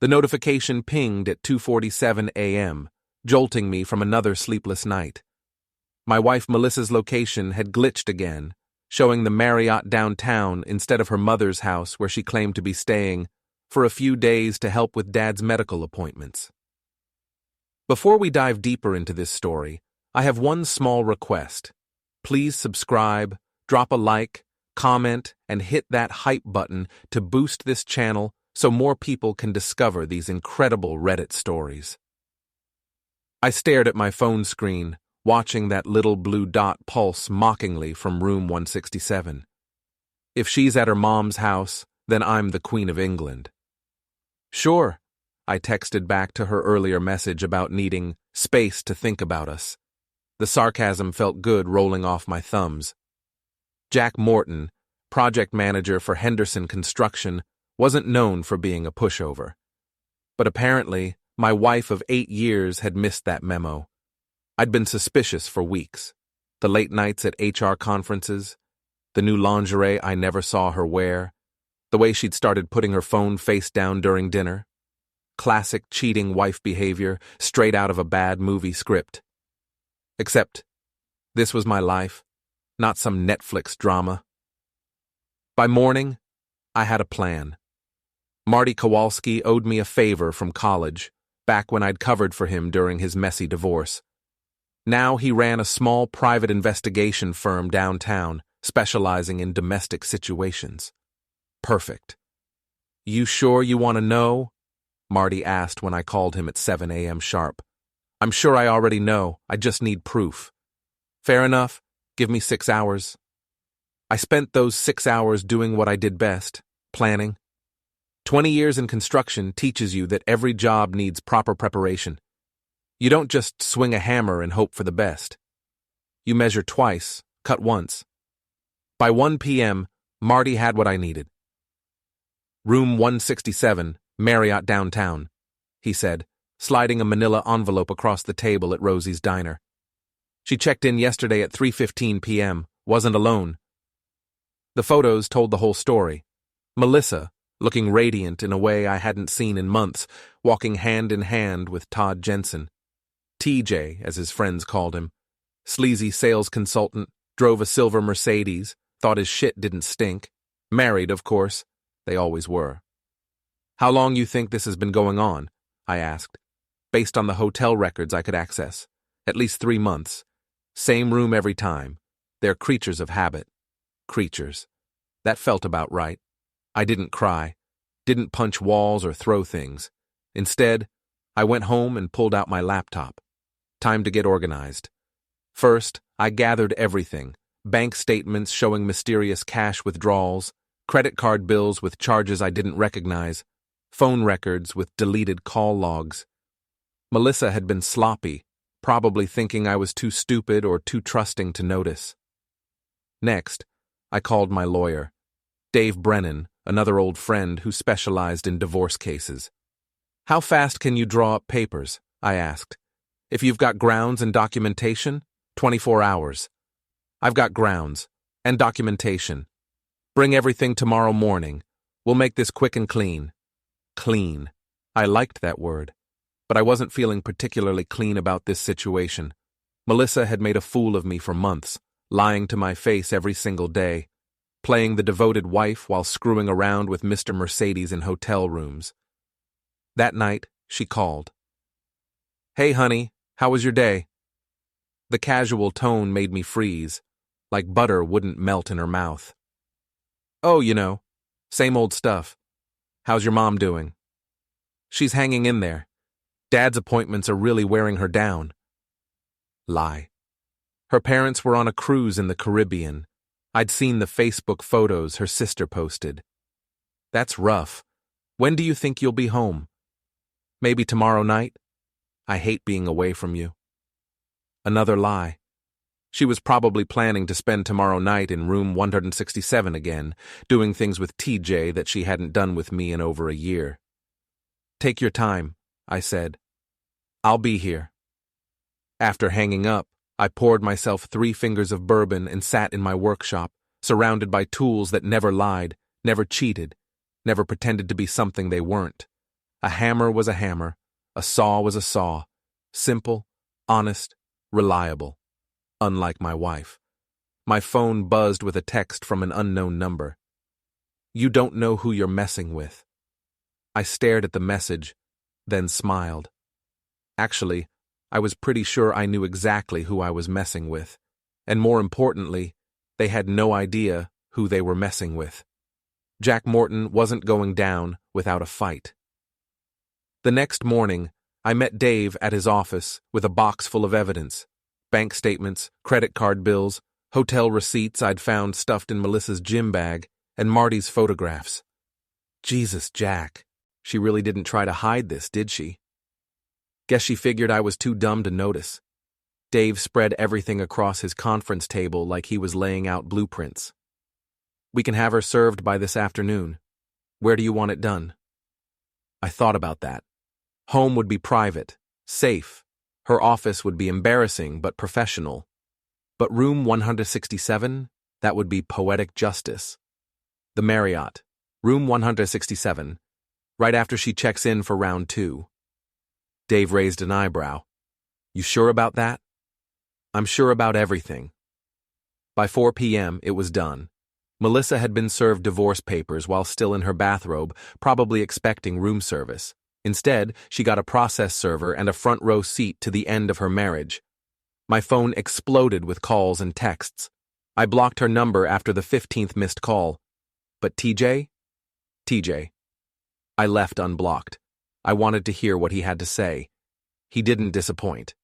The notification pinged at 2:47 a.m., jolting me from another sleepless night. My wife Melissa's location had glitched again, showing the Marriott downtown instead of her mother's house where she claimed to be staying for a few days to help with Dad's medical appointments. Before we dive deeper into this story, I have one small request. Please subscribe, drop a like, comment, and hit that hype button to boost this channel so more people can discover these incredible Reddit stories. I stared at my phone screen, watching that little blue dot pulse mockingly from room 167. If she's at her mom's house, then I'm the Queen of England. Sure, I texted back to her earlier message about needing space to think about us. The sarcasm felt good rolling off my thumbs. Jack Morton, project manager for Henderson Construction, wasn't known for being a pushover. But apparently, my wife of 8 years had missed that memo. I'd been suspicious for weeks. The late nights at HR conferences, the new lingerie I never saw her wear, the way she'd started putting her phone face down during dinner. Classic cheating wife behavior straight out of a bad movie script. Except, this was my life, not some Netflix drama. By morning, I had a plan. Marty Kowalski owed me a favor from college, back when I'd covered for him during his messy divorce. Now he ran a small private investigation firm downtown, specializing in domestic situations. Perfect. You sure you want to know? Marty asked when I called him at 7 a.m. sharp. I'm sure I already know, I just need proof. Fair enough, give me 6 hours. I spent those 6 hours doing what I did best, planning. 20 years in construction teaches you that every job needs proper preparation. You don't just swing a hammer and hope for the best. You measure twice, cut once. By 1 p.m., Marty had what I needed. Room 167, Marriott downtown, he said, sliding a manila envelope across the table at Rosie's diner. She checked in yesterday at 3:15 p.m., wasn't alone. The photos told the whole story. Melissa, looking radiant in a way I hadn't seen in months, walking hand in hand with Todd Jensen. TJ, as his friends called him. Sleazy sales consultant, drove a silver Mercedes, thought his shit didn't stink. Married, of course. They always were. How long you think this has been going on? I asked. Based on the hotel records I could access. At least 3 months. Same room every time. They're creatures of habit. Creatures. That felt about right. I didn't cry. Didn't punch walls or throw things. Instead, I went home and pulled out my laptop. Time to get organized. First, I gathered everything. Bank statements showing mysterious cash withdrawals, credit card bills with charges I didn't recognize, phone records with deleted call logs. Melissa had been sloppy, probably thinking I was too stupid or too trusting to notice. Next, I called my lawyer, Dave Brennan, another old friend who specialized in divorce cases. How fast can you draw up papers? I asked. If you've got grounds and documentation, 24 hours. I've got grounds and documentation. Bring everything tomorrow morning. We'll make this quick and clean. Clean. I liked that word, but I wasn't feeling particularly clean about this situation. Melissa had made a fool of me for months, lying to my face every single day, playing the devoted wife while screwing around with Mr. Mercedes in hotel rooms. That night, she called. Hey, honey, how was your day? The casual tone made me freeze, like butter wouldn't melt in her mouth. Oh, same old stuff. How's your mom doing? She's hanging in there. Dad's appointments are really wearing her down. Lie. Her parents were on a cruise in the Caribbean. I'd seen the Facebook photos her sister posted. That's rough. When do you think you'll be home? Maybe tomorrow night? I hate being away from you. Another lie. She was probably planning to spend tomorrow night in room 167 again, doing things with TJ that she hadn't done with me in over a year. Take your time, I said. I'll be here. After hanging up, I poured myself 3 fingers of bourbon and sat in my workshop, surrounded by tools that never lied, never cheated, never pretended to be something they weren't. A hammer was a hammer. A saw was a saw. Simple, honest, reliable. Unlike my wife. My phone buzzed with a text from an unknown number. You don't know who you're messing with. I stared at the message, then smiled. Actually, I was pretty sure I knew exactly who I was messing with, and more importantly, they had no idea who they were messing with. Jack Morton wasn't going down without a fight. The next morning, I met Dave at his office with a box full of evidence. Bank statements, credit card bills, hotel receipts I'd found stuffed in Melissa's gym bag, and Marty's photographs. Jesus, Jack. She really didn't try to hide this, did she? Guess she figured I was too dumb to notice. Dave spread everything across his conference table like he was laying out blueprints. We can have her served by this afternoon. Where do you want it done? I thought about that. Home would be private, safe. Her office would be embarrassing but professional. But room 167? That would be poetic justice. The Marriott, room 167, right after she checks in for round 2. Dave raised an eyebrow. You sure about that? I'm sure about everything. By 4 p.m., it was done. Melissa had been served divorce papers while still in her bathrobe, probably expecting room service. Instead, she got a process server and a front row seat to the end of her marriage. My phone exploded with calls and texts. I blocked her number after the 15th missed call. But TJ? TJ. I left unblocked. I wanted to hear what he had to say. He didn't disappoint.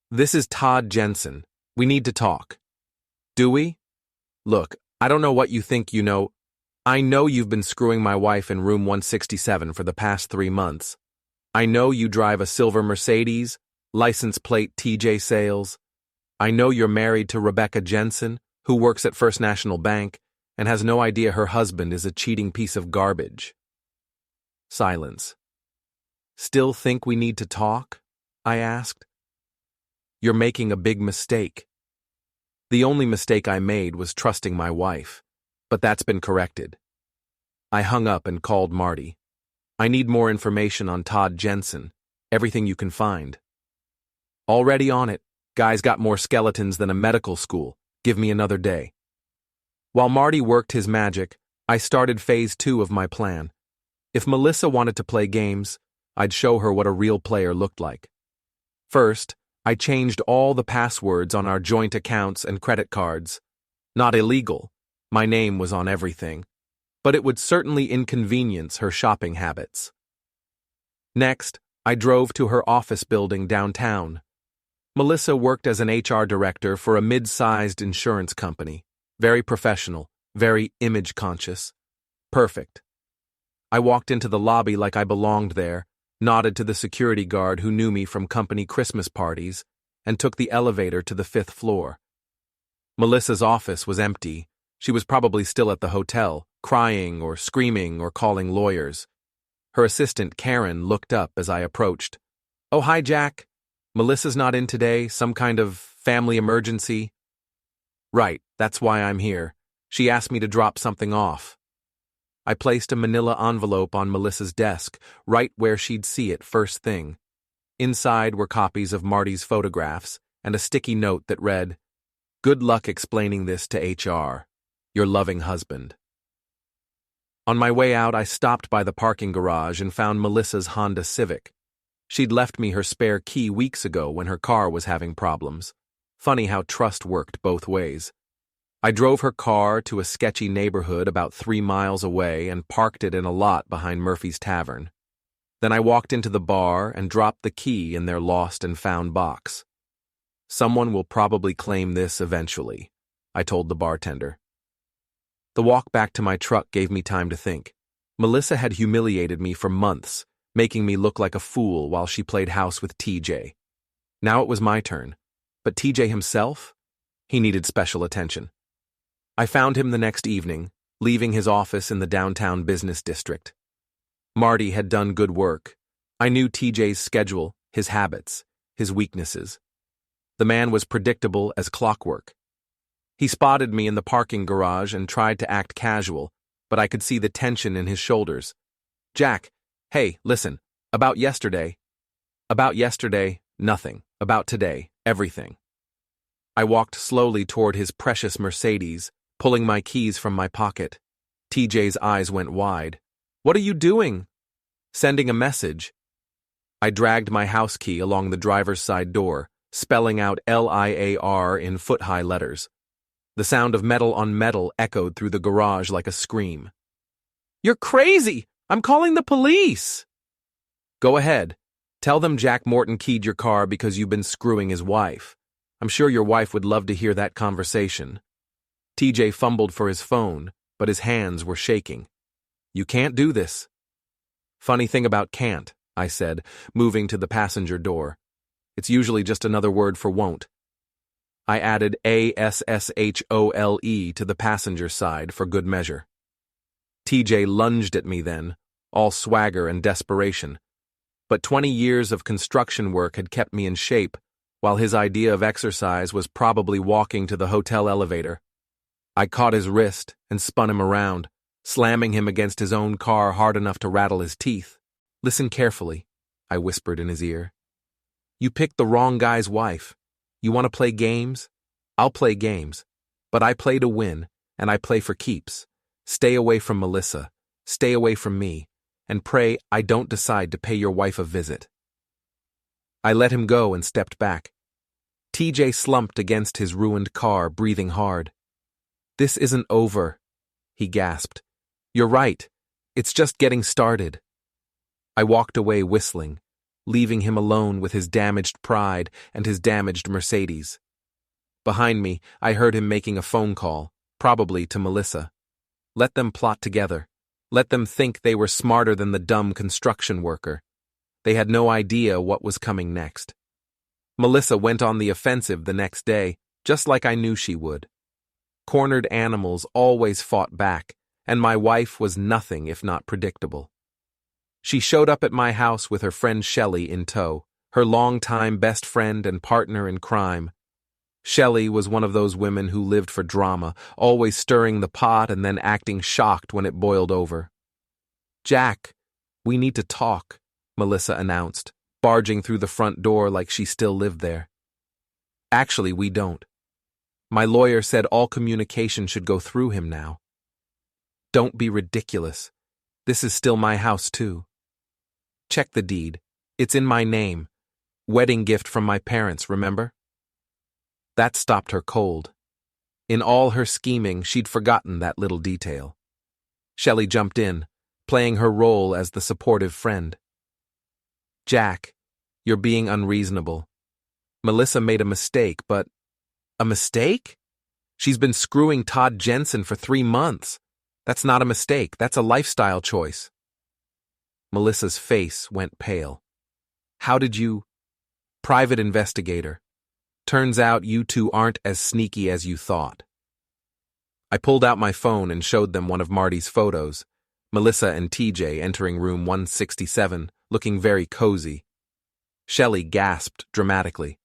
This is Todd Jensen. We need to talk. Do we? Look, I don't know what you think you know. I know you've been screwing my wife in room 167 for the past 3 months. I know you drive a silver Mercedes, license plate TJ Sales. I know you're married to Rebecca Jensen, who works at First National Bank and has no idea her husband is a cheating piece of garbage. Silence. Still think we need to talk? I asked. You're making a big mistake. The only mistake I made was trusting my wife, but that's been corrected. I hung up and called Marty. I need more information on Todd Jensen, everything you can find. Already on it. Guy's got more skeletons than a medical school. Give me another day. While Marty worked his magic, I started phase 2 of my plan. If Melissa wanted to play games, I'd show her what a real player looked like. First, I changed all the passwords on our joint accounts and credit cards. Not illegal. My name was on everything. But it would certainly inconvenience her shopping habits. Next, I drove to her office building downtown. Melissa worked as an HR director for a mid-sized insurance company. Very professional, very image-conscious. Perfect. I walked into the lobby like I belonged there, nodded to the security guard who knew me from company Christmas parties, and took the elevator to the 5th floor. Melissa's office was empty. She was probably still at the hotel, crying or screaming or calling lawyers. Her assistant, Karen, looked up as I approached. Oh, hi, Jack. Melissa's not in today, some kind of family emergency? Right, that's why I'm here. She asked me to drop something off. I placed a manila envelope on Melissa's desk, right where she'd see it first thing. Inside were copies of Marty's photographs and a sticky note that read, "Good luck explaining this to HR. Your loving husband." On my way out, I stopped by the parking garage and found Melissa's Honda Civic. She'd left me her spare key weeks ago when her car was having problems. Funny how trust worked both ways. I drove her car to a sketchy neighborhood about 3 miles away and parked it in a lot behind Murphy's Tavern. Then I walked into the bar and dropped the key in their lost and found box. Someone will probably claim this eventually, I told the bartender. The walk back to my truck gave me time to think. Melissa had humiliated me for months, making me look like a fool while she played house with TJ. Now it was my turn. But TJ himself? He needed special attention. I found him the next evening, leaving his office in the downtown business district. Marty had done good work. I knew TJ's schedule, his habits, his weaknesses. The man was predictable as clockwork. He spotted me in the parking garage and tried to act casual, but I could see the tension in his shoulders. "Jack, Hey, listen. About yesterday. About yesterday, nothing. About today, everything. I walked slowly toward his precious Mercedes, pulling my keys from my pocket. TJ's eyes went wide. What are you doing? Sending a message. I dragged my house key along the driver's side door, spelling out LIAR in foot-high letters. The sound of metal on metal echoed through the garage like a scream. You're crazy! I'm calling the police! Go ahead. Tell them Jack Morton keyed your car because you've been screwing his wife. I'm sure your wife would love to hear that conversation. TJ fumbled for his phone, but his hands were shaking. You can't do this. Funny thing about can't, I said, moving to the passenger door. It's usually just another word for won't. I added ASSHOLE to the passenger side for good measure. TJ lunged at me then, all swagger and desperation. But 20 years of construction work had kept me in shape, while his idea of exercise was probably walking to the hotel elevator. I caught his wrist and spun him around, slamming him against his own car hard enough to rattle his teeth. Listen carefully, I whispered in his ear. You picked the wrong guy's wife. You want to play games? I'll play games. But I play to win, and I play for keeps. Stay away from Melissa. Stay away from me. And pray I don't decide to pay your wife a visit. I let him go and stepped back. TJ slumped against his ruined car, breathing hard. This isn't over, he gasped. You're right. It's just getting started. I walked away whistling, leaving him alone with his damaged pride and his damaged Mercedes. Behind me, I heard him making a phone call, probably to Melissa. Let them plot together. Let them think they were smarter than the dumb construction worker. They had no idea what was coming next. Melissa went on the offensive the next day, just like I knew she would. Cornered animals always fought back, and my wife was nothing if not predictable. She showed up at my house with her friend Shelley in tow, her longtime best friend and partner in crime. Shelley was one of those women who lived for drama, always stirring the pot and then acting shocked when it boiled over. Jack, we need to talk, Melissa announced, barging through the front door like she still lived there. Actually, we don't. My lawyer said all communication should go through him now. Don't be ridiculous. This is still my house, too. Check the deed. It's in my name. Wedding gift from my parents, remember? That stopped her cold. In all her scheming, she'd forgotten that little detail. Shelley jumped in, playing her role as the supportive friend. Jack, you're being unreasonable. Melissa made a mistake, but... A mistake? She's been screwing Todd Jensen for 3 months. That's not a mistake, that's a lifestyle choice. Melissa's face went pale. How did you... Private investigator. Turns out you two aren't as sneaky as you thought. I pulled out my phone and showed them one of Marty's photos, Melissa and TJ entering room 167, looking very cozy. Shelley gasped dramatically.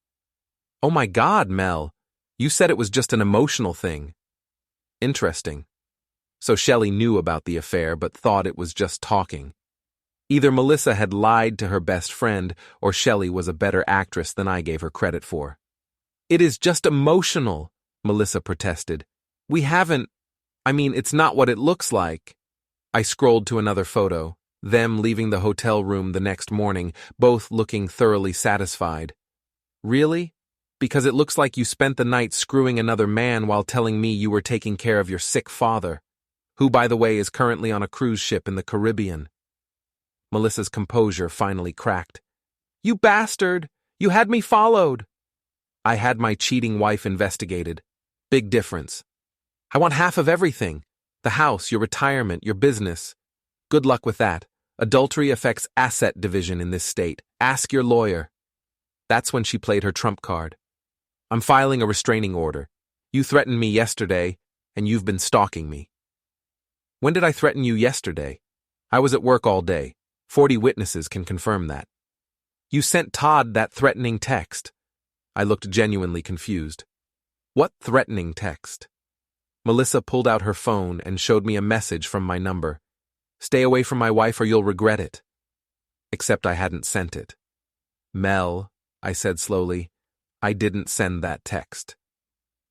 Oh my God, Mel, you said it was just an emotional thing. Interesting. So Shelley knew about the affair but thought it was just talking. Either Melissa had lied to her best friend or Shelley was a better actress than I gave her credit for. It is just emotional, Melissa protested. It's not what it looks like. I scrolled to another photo, them leaving the hotel room the next morning, both looking thoroughly satisfied. Really? Because it looks like you spent the night screwing another man while telling me you were taking care of your sick father, who, by the way, is currently on a cruise ship in the Caribbean. Melissa's composure finally cracked. You bastard! You had me followed! I had my cheating wife investigated. Big difference. I want half of everything. The house, your retirement, your business. Good luck with that. Adultery affects asset division in this state. Ask your lawyer. That's when she played her trump card. I'm filing a restraining order. You threatened me yesterday, and you've been stalking me. When did I threaten you yesterday? I was at work all day. 40 witnesses can confirm that. You sent Todd that threatening text. I looked genuinely confused. What threatening text? Melissa pulled out her phone and showed me a message from my number. Stay away from my wife or you'll regret it. except I hadn't sent it. Mel, I said slowly, I didn't send that text.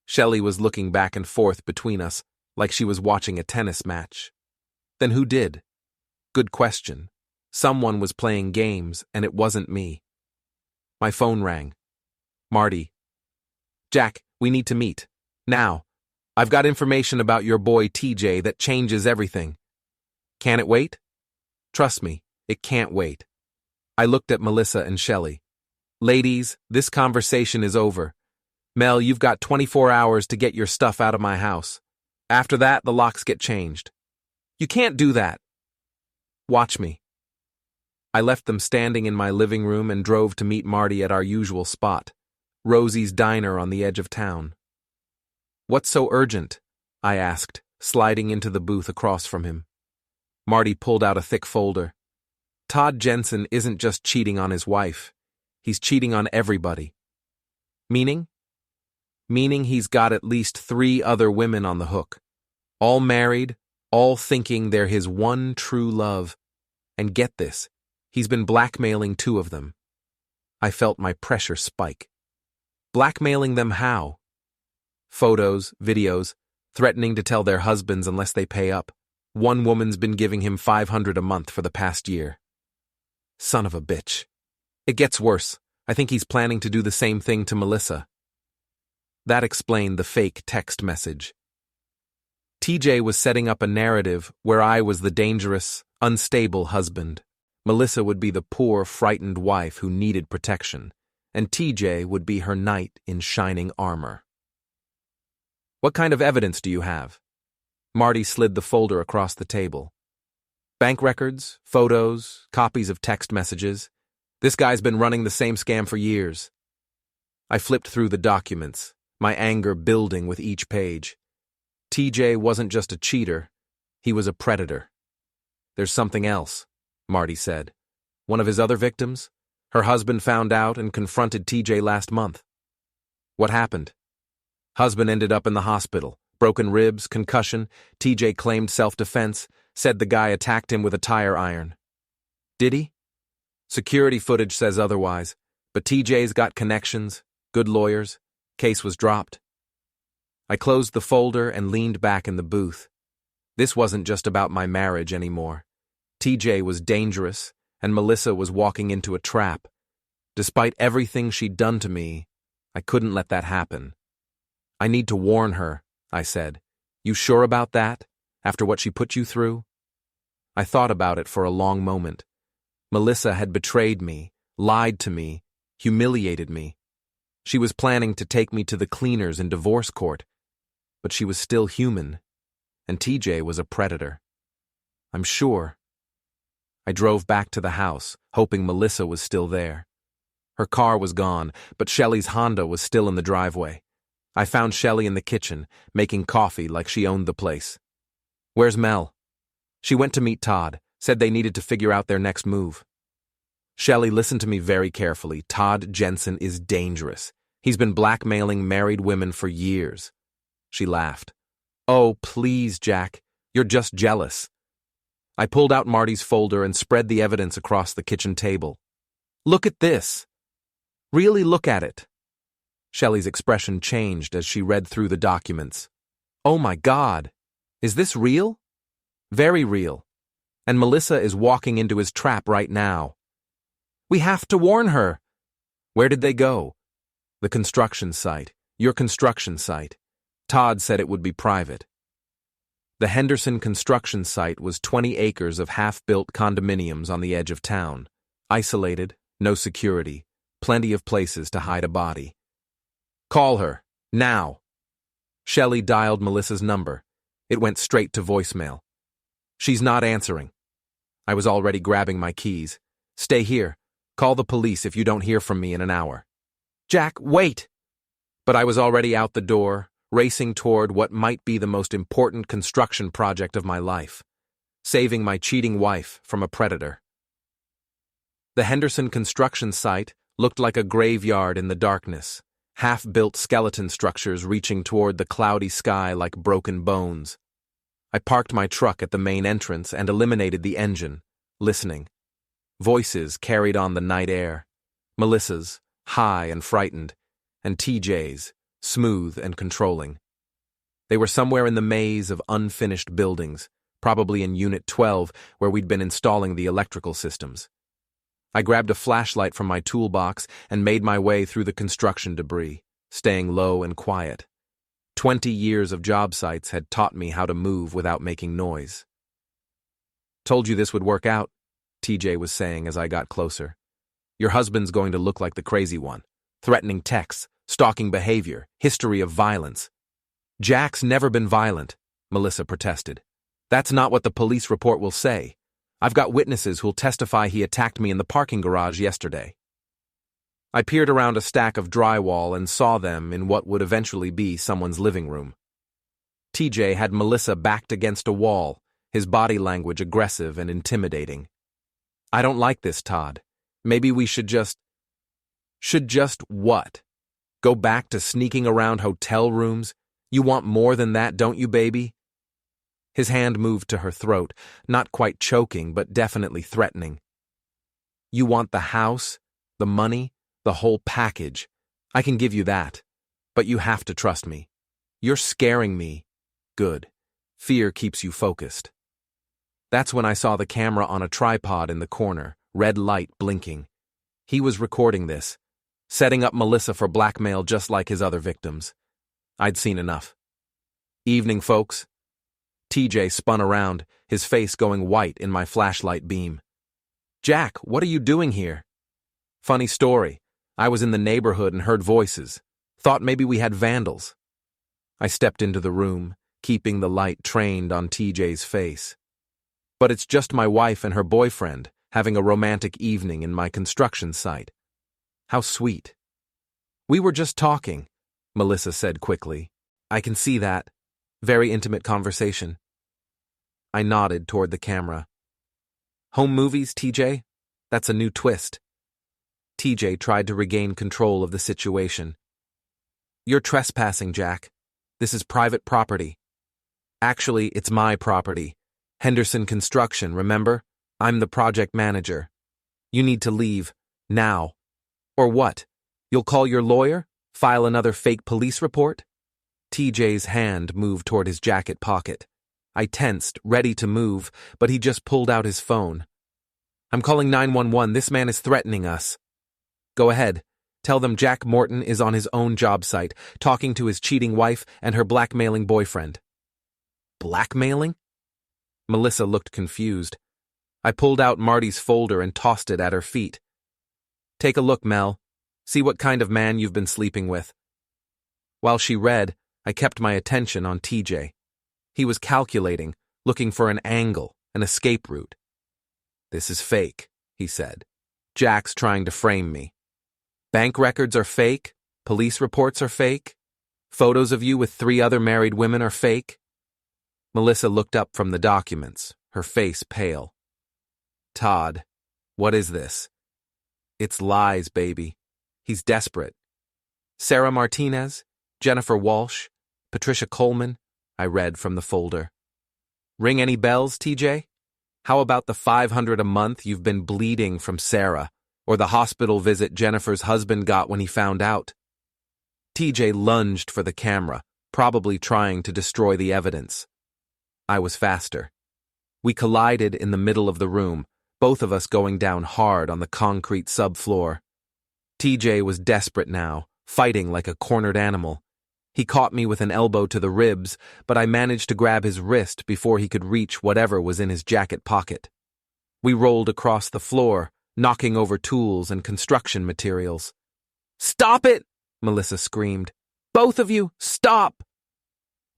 Shelley was looking back and forth between us, like she was watching a tennis match. Then who did? Good question. Someone was playing games, and it wasn't me. My phone rang. Marty. Jack, we need to meet. Now. I've got information about your boy TJ that changes everything. Can it wait? Trust me, it can't wait. I looked at Melissa and Shelley. Ladies, this conversation is over. Mel, you've got 24 hours to get your stuff out of my house. After that, the locks get changed. You can't do that. Watch me. I left them standing in my living room and drove to meet Marty at our usual spot, Rosie's Diner on the edge of town. What's so urgent? I asked, sliding into the booth across from him. Marty pulled out a thick folder. Todd Jensen isn't just cheating on his wife. He's cheating on everybody. Meaning? Meaning he's got at least 3 other women on the hook. All married, all thinking they're his one true love. And get this, he's been blackmailing 2 of them. I felt my pressure spike. Blackmailing them how? Photos, videos, threatening to tell their husbands unless they pay up. One woman's been giving him $500 a month for the past year. Son of a bitch. It gets worse. I think he's planning to do the same thing to Melissa. That explained the fake text message. TJ was setting up a narrative where I was the dangerous, unstable husband. Melissa would be the poor, frightened wife who needed protection, and TJ would be her knight in shining armor. What kind of evidence do you have? Marty slid the folder across the table. Bank records, photos, copies of text messages. This guy's been running the same scam for years. I flipped through the documents, my anger building with each page. TJ wasn't just a cheater, he was a predator. There's something else, Marty said. One of his other victims? Her husband found out and confronted TJ last month. What happened? Husband ended up in the hospital. Broken ribs, concussion. TJ claimed self-defense, said the guy attacked him with a tire iron. Did he? Security footage says otherwise, but TJ's got connections, good lawyers. Case was dropped. I closed the folder and leaned back in the booth. This wasn't just about my marriage anymore. TJ was dangerous, and Melissa was walking into a trap. Despite everything she'd done to me, I couldn't let that happen. I need to warn her, I said. You sure about that, after what she put you through? I thought about it for a long moment. Melissa had betrayed me, lied to me, humiliated me. She was planning to take me to the cleaners in divorce court, but she was still human, and TJ was a predator. I'm sure. I drove back to the house, hoping Melissa was still there. Her car was gone, but Shelley's Honda was still in the driveway. I found Shelley in the kitchen, making coffee like she owned the place. Where's Mel? She went to meet Todd, said they needed to figure out their next move. Shelley, listen to me very carefully. Todd Jensen is dangerous. He's been blackmailing married women for years. She laughed. Oh, please, Jack. You're just jealous. I pulled out Marty's folder and spread the evidence across the kitchen table. Look at this. Really look at it. Shelley's expression changed as she read through the documents. Oh my God. Is this real? Very real. And Melissa is walking into his trap right now. We have to warn her. Where did they go? The construction site. Your construction site. Todd said it would be private. The Henderson construction site was 20 acres of half-built condominiums on the edge of town. Isolated, no security, plenty of places to hide a body. Call her, now. Shelley dialed Melissa's number. It went straight to voicemail. She's not answering. I was already grabbing my keys. Stay here. Call the police if you don't hear from me in an hour. Jack, wait! But I was already out the door, racing toward what might be the most important construction project of my life, saving my cheating wife from a predator. The Henderson construction site looked like a graveyard in the darkness, half-built skeleton structures reaching toward the cloudy sky like broken bones. I parked my truck at the main entrance and eliminated the engine, listening. Voices carried on the night air. Melissa's, high and frightened, and TJ's, smooth and controlling. They were somewhere in the maze of unfinished buildings, probably in Unit 12, where we'd been installing the electrical systems. I grabbed a flashlight from my toolbox and made my way through the construction debris, staying low and quiet. 20 years of job sites had taught me how to move without making noise. "Told you this would work out," TJ was saying as I got closer. "Your husband's going to look like the crazy one. Threatening texts, stalking behavior, history of violence." "Jack's never been violent," Melissa protested. "That's not what the police report will say. I've got witnesses who'll testify he attacked me in the parking garage yesterday." I peered around a stack of drywall and saw them in what would eventually be someone's living room. TJ had Melissa backed against a wall, his body language aggressive and intimidating. "I don't like this, Todd. Maybe we should just..." "Should just what? Go back to sneaking around hotel rooms? You want more than that, don't you, baby?" His hand moved to her throat, not quite choking, but definitely threatening. "You want the house, the money, the whole package. I can give you that. But you have to trust me. You're scaring me." "Good. Fear keeps you focused." That's when I saw the camera on a tripod in the corner, red light blinking. He was recording this, setting up Melissa for blackmail just like his other victims. I'd seen enough. "Evening, folks." TJ spun around, his face going white in my flashlight beam. "Jack, what are you doing here?" "Funny story. I was in the neighborhood and heard voices. Thought maybe we had vandals." I stepped into the room, keeping the light trained on TJ's face. "But it's just my wife and her boyfriend having a romantic evening in my construction site." "How sweet." "We were just talking," Melissa said quickly. "I can see that. Very intimate conversation." I nodded toward the camera. "Home movies, TJ? That's a new twist." TJ tried to regain control of the situation. "You're trespassing, Jack. This is private property." "Actually, it's my property. Henderson Construction, remember? I'm the project manager. You need to leave. Now." "Or what? You'll call your lawyer? File another fake police report?" TJ's hand moved toward his jacket pocket. I tensed, ready to move, but he just pulled out his phone. "I'm calling 911. This man is threatening us." "Go ahead. Tell them Jack Morton is on his own job site, talking to his cheating wife and her blackmailing boyfriend." "Blackmailing?" Melissa looked confused. I pulled out Marty's folder and tossed it at her feet. "Take a look, Mel. See what kind of man you've been sleeping with." While she read, I kept my attention on TJ. He was calculating, looking for an angle, an escape route. "This is fake," he said. "Jack's trying to frame me. Bank records are fake, police reports are fake, photos of you with 3 other married women are fake." Melissa looked up from the documents, her face pale. "Todd, what is this?" "It's lies, baby. He's desperate." "Sarah Martinez, Jennifer Walsh, Patricia Coleman," I read from the folder. "Ring any bells, TJ? How about the $500 a month you've been bleeding from Sarah, or the hospital visit Jennifer's husband got when he found out?" TJ lunged for the camera, probably trying to destroy the evidence. I was faster. We collided in the middle of the room, both of us going down hard on the concrete subfloor. TJ was desperate now, fighting like a cornered animal. He caught me with an elbow to the ribs, but I managed to grab his wrist before he could reach whatever was in his jacket pocket. We rolled across the floor, knocking over tools and construction materials. "Stop it!" Melissa screamed. "Both of you, stop!"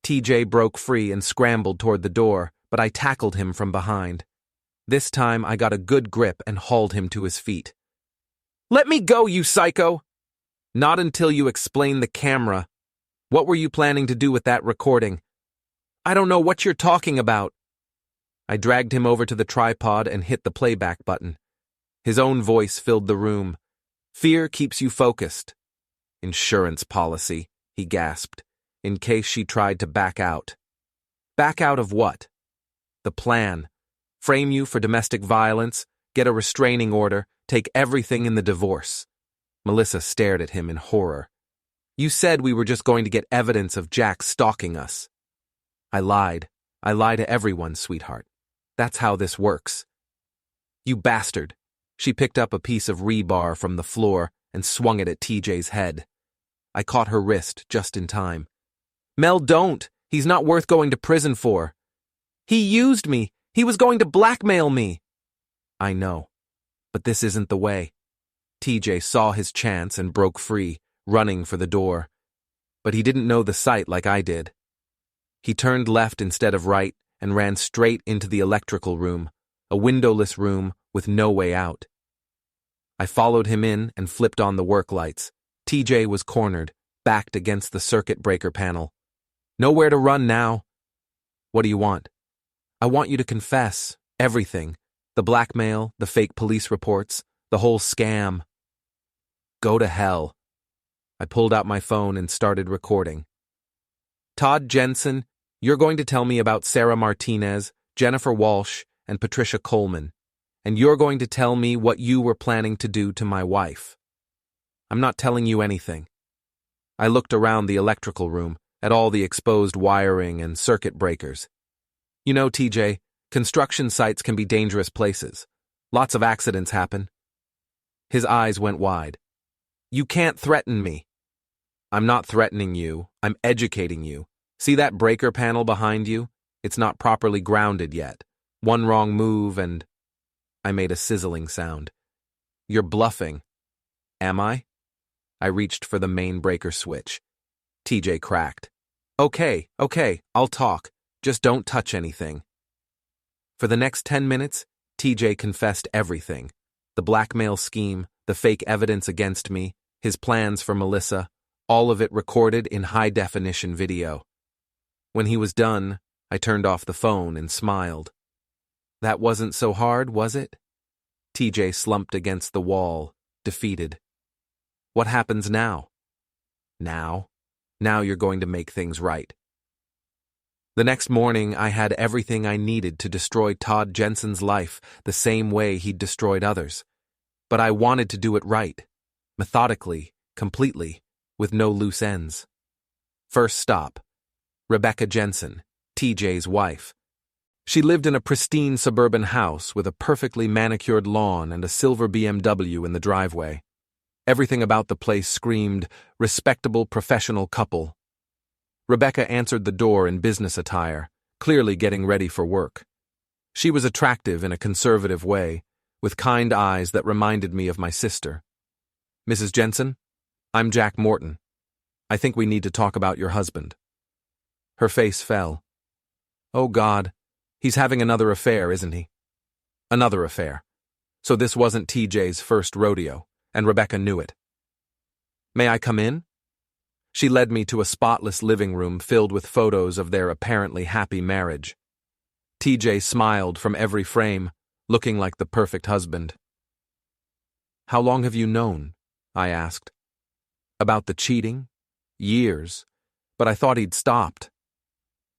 TJ broke free and scrambled toward the door, but I tackled him from behind. This time I got a good grip and hauled him to his feet. "Let me go, you psycho!" "Not until you explain the camera. What were you planning to do with that recording?" "I don't know what you're talking about." I dragged him over to the tripod and hit the playback button. His own voice filled the room. "Fear keeps you focused." "Insurance policy," he gasped, in case she tried to back out. "Back out of what?" "The plan. Frame you for domestic violence, get a restraining order, take everything in the divorce. Melissa stared at him in horror. You said we were just going to get evidence of Jack stalking us. I lied. I lie to everyone, sweetheart. That's how this works. You bastard. She picked up a piece of rebar from the floor and swung it at TJ's head. I caught her wrist just in time. Mel, don't. He's not worth going to prison for. He used me. He was going to blackmail me. I know. But this isn't the way. TJ saw his chance and broke free, running for the door. But he didn't know the site like I did. He turned left instead of right and ran straight into the electrical room, a windowless room with no way out. I followed him in and flipped on the work lights. TJ was cornered, backed against the circuit breaker panel. Nowhere to run now. What do you want? I want you to confess everything. The blackmail, the fake police reports, the whole scam. Go to hell. I pulled out my phone and started recording. Todd Jensen, you're going to tell me about Sarah Martinez, Jennifer Walsh, and Patricia Coleman. And you're going to tell me what you were planning to do to my wife. I'm not telling you anything. I looked around the electrical room at all the exposed wiring and circuit breakers. You know, TJ, construction sites can be dangerous places. Lots of accidents happen. His eyes went wide. You can't threaten me. I'm not threatening you. I'm educating you. See that breaker panel behind you? It's not properly grounded yet. One wrong move and... I made a sizzling sound. You're bluffing. Am I? I reached for the main breaker switch. TJ cracked. Okay, I'll talk. Just don't touch anything. For the next 10 minutes, TJ confessed everything. The blackmail scheme, the fake evidence against me, his plans for Melissa, all of it recorded in high-definition video. When he was done, I turned off the phone and smiled. That wasn't so hard, was it? TJ slumped against the wall, defeated. What happens now? Now you're going to make things right. The next morning, I had everything I needed to destroy Todd Jensen's life the same way he'd destroyed others. But I wanted to do it right, methodically, completely, with no loose ends. First stop, Rebecca Jensen, TJ's wife. She lived in a pristine suburban house with a perfectly manicured lawn and a silver BMW in the driveway. Everything about the place screamed, respectable professional couple. Rebecca answered the door in business attire, clearly getting ready for work. She was attractive in a conservative way, with kind eyes that reminded me of my sister. Mrs. Jensen, I'm Jack Morton. I think we need to talk about your husband. Her face fell. Oh God, he's having another affair, isn't he? Another affair. So this wasn't TJ's first rodeo, and Rebecca knew it. May I come in? She led me to a spotless living room filled with photos of their apparently happy marriage. TJ smiled from every frame, looking like the perfect husband. How long have you known? I asked. About the cheating? Years, but I thought he'd stopped.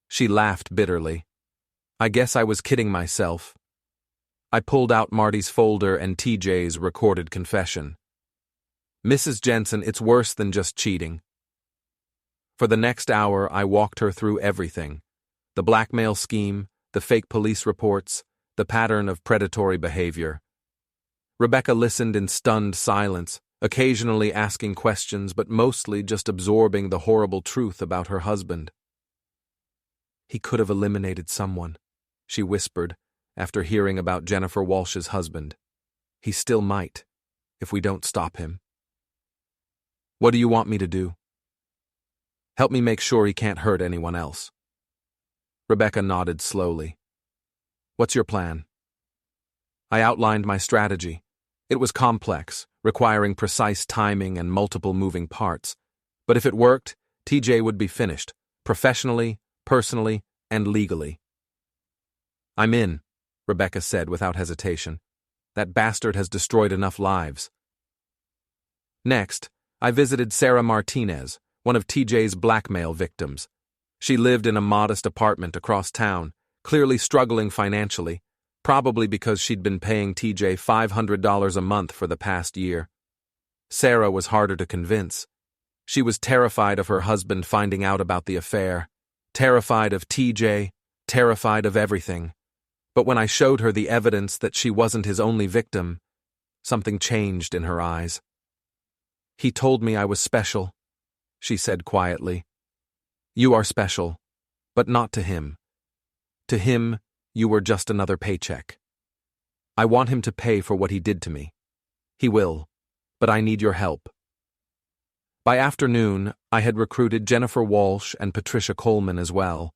She laughed bitterly. I guess I was kidding myself. I pulled out Marty's folder and TJ's recorded confession. Mrs. Jensen, it's worse than just cheating. For the next hour, I walked her through everything. The blackmail scheme, the fake police reports, the pattern of predatory behavior. Rebecca listened in stunned silence, occasionally asking questions, but mostly just absorbing the horrible truth about her husband. He could have eliminated someone, she whispered, after hearing about Jennifer Walsh's husband. He still might, if we don't stop him. What do you want me to do? Help me make sure he can't hurt anyone else. Rebecca nodded slowly. What's your plan? I outlined my strategy. It was complex, requiring precise timing and multiple moving parts. But if it worked, TJ would be finished, professionally, personally, and legally. I'm in, Rebecca said without hesitation. That bastard has destroyed enough lives. Next, I visited Sarah Martinez, one of TJ's blackmail victims. She lived in a modest apartment across town, clearly struggling financially, probably because she'd been paying TJ $500 a month for the past year. Sarah was harder to convince. She was terrified of her husband finding out about the affair, terrified of TJ, terrified of everything. But when I showed her the evidence that she wasn't his only victim, something changed in her eyes. "He told me I was special," she said quietly. "You are special, but not to him. To him, you were just another paycheck. I want him to pay for what he did to me. He will, but I need your help." By afternoon, I had recruited Jennifer Walsh and Patricia Coleman as well.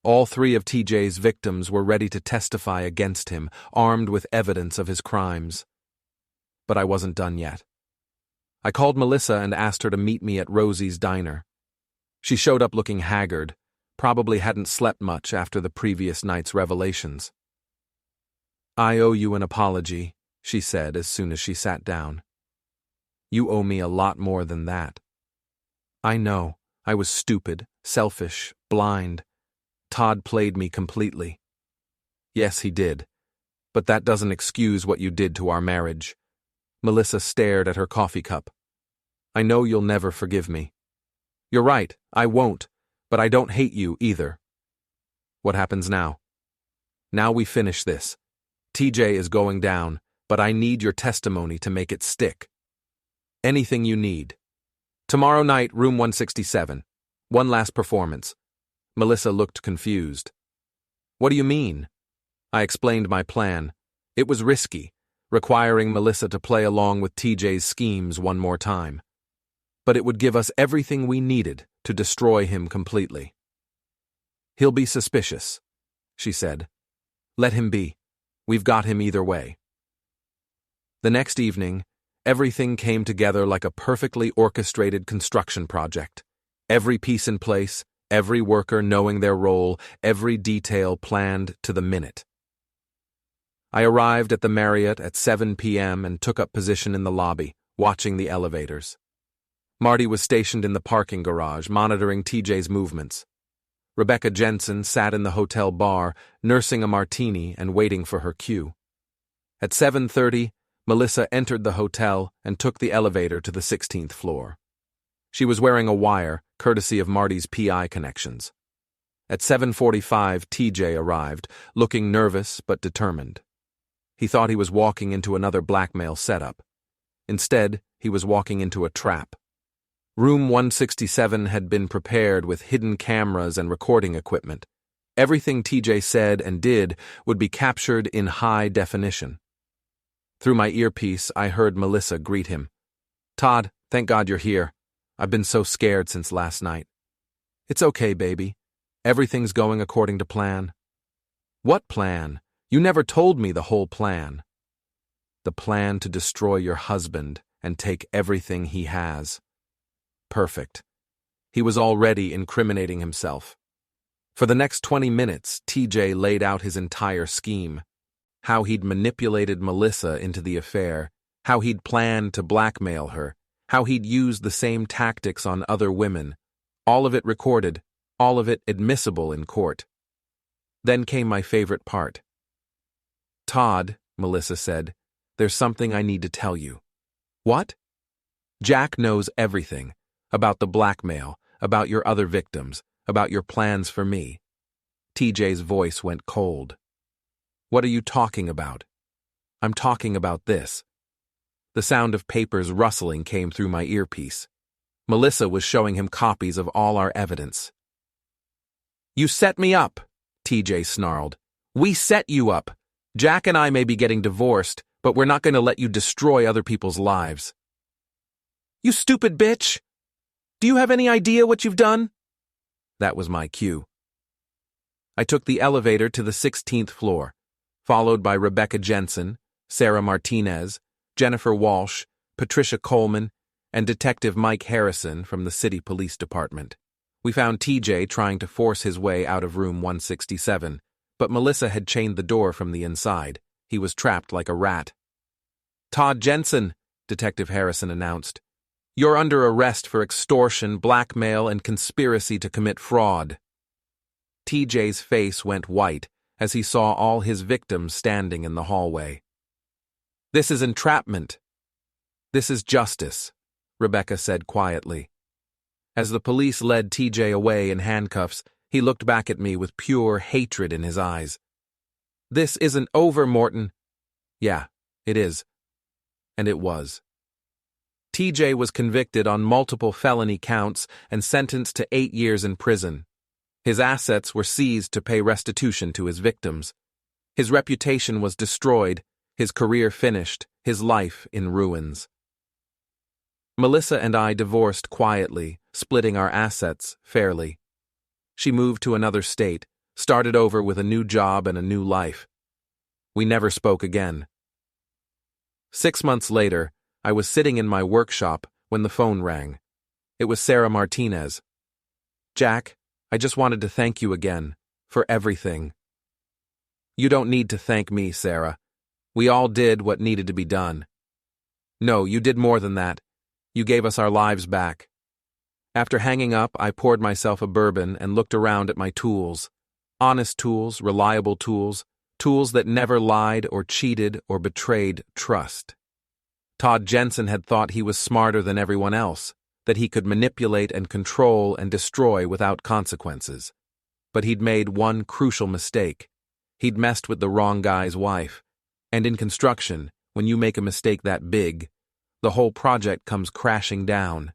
All three of TJ's victims were ready to testify against him, armed with evidence of his crimes. But I wasn't done yet. I called Melissa and asked her to meet me at Rosie's diner. She showed up looking haggard, probably hadn't slept much after the previous night's revelations. "I owe you an apology," she said as soon as she sat down. "You owe me a lot more than that. I know, I was stupid, selfish, blind. Todd played me completely." "Yes, he did. But that doesn't excuse what you did to our marriage." Melissa stared at her coffee cup. "I know you'll never forgive me." "You're right, I won't, but I don't hate you either." "What happens now?" "Now we finish this. TJ is going down, but I need your testimony to make it stick. Anything you need. Tomorrow night, room 167. One last performance." Melissa looked confused. "What do you mean?" I explained my plan. It was risky, requiring Melissa to play along with TJ's schemes one more time. But it would give us everything we needed to destroy him completely. "He'll be suspicious," she said. "Let him be. We've got him either way." The next evening, everything came together like a perfectly orchestrated construction project. Every piece in place, every worker knowing their role, every detail planned to the minute. I arrived at the Marriott at 7 p.m. and took up position in the lobby, watching the elevators. Marty was stationed in the parking garage, monitoring TJ's movements. Rebecca Jensen sat in the hotel bar, nursing a martini and waiting for her cue. At 7:30, Melissa entered the hotel and took the elevator to the 16th floor. She was wearing a wire, courtesy of Marty's PI connections. At 7:45, TJ arrived, looking nervous but determined. He thought he was walking into another blackmail setup. Instead, he was walking into a trap. Room 167 had been prepared with hidden cameras and recording equipment. Everything TJ said and did would be captured in high definition. Through my earpiece, I heard Melissa greet him. "Todd, thank God you're here. I've been so scared since last night." "It's okay, baby. Everything's going according to plan." "What plan? You never told me the whole plan." "The plan to destroy your husband and take everything he has." Perfect. He was already incriminating himself. For the next 20 minutes, TJ laid out his entire scheme. How he'd manipulated Melissa into the affair, how he'd planned to blackmail her, how he'd used the same tactics on other women. All of it recorded, all of it admissible in court. Then came my favorite part. "Todd," Melissa said, "there's something I need to tell you." "What?" "Jack knows everything. About the blackmail, about your other victims, about your plans for me." TJ's voice went cold. "What are you talking about?" "I'm talking about this." The sound of papers rustling came through my earpiece. Melissa was showing him copies of all our evidence. "You set me up," TJ snarled. "We set you up. Jack and I may be getting divorced, but we're not going to let you destroy other people's lives." "You stupid bitch! Do you have any idea what you've done?" That was my cue. I took the elevator to the 16th floor, followed by Rebecca Jensen, Sarah Martinez, Jennifer Walsh, Patricia Coleman, and Detective Mike Harrison from the City Police Department. We found TJ trying to force his way out of room 167, but Melissa had chained the door from the inside. He was trapped like a rat. "Todd Jensen," Detective Harrison announced. "You're under arrest for extortion, blackmail, and conspiracy to commit fraud." TJ's face went white, as he saw all his victims standing in the hallway. "This is entrapment. This is justice," Rebecca said quietly. As the police led TJ away in handcuffs, he looked back at me with pure hatred in his eyes. "This isn't over, Morton." "Yeah, it is." And it was. TJ was convicted on multiple felony counts and sentenced to 8 years in prison. His assets were seized to pay restitution to his victims. His reputation was destroyed, his career finished, his life in ruins. Melissa and I divorced quietly, splitting our assets fairly. She moved to another state, started over with a new job and a new life. We never spoke again. 6 months later, I was sitting in my workshop when the phone rang. It was Sarah Martinez. "Jack, I just wanted to thank you again, for everything." "You don't need to thank me, Sarah. We all did what needed to be done." "No, you did more than that. You gave us our lives back." After hanging up, I poured myself a bourbon and looked around at my tools. Honest tools, reliable tools, tools that never lied or cheated or betrayed trust. Todd Jensen had thought he was smarter than everyone else, that he could manipulate and control and destroy without consequences. But he'd made one crucial mistake. He'd messed with the wrong guy's wife. And in construction, when you make a mistake that big, the whole project comes crashing down.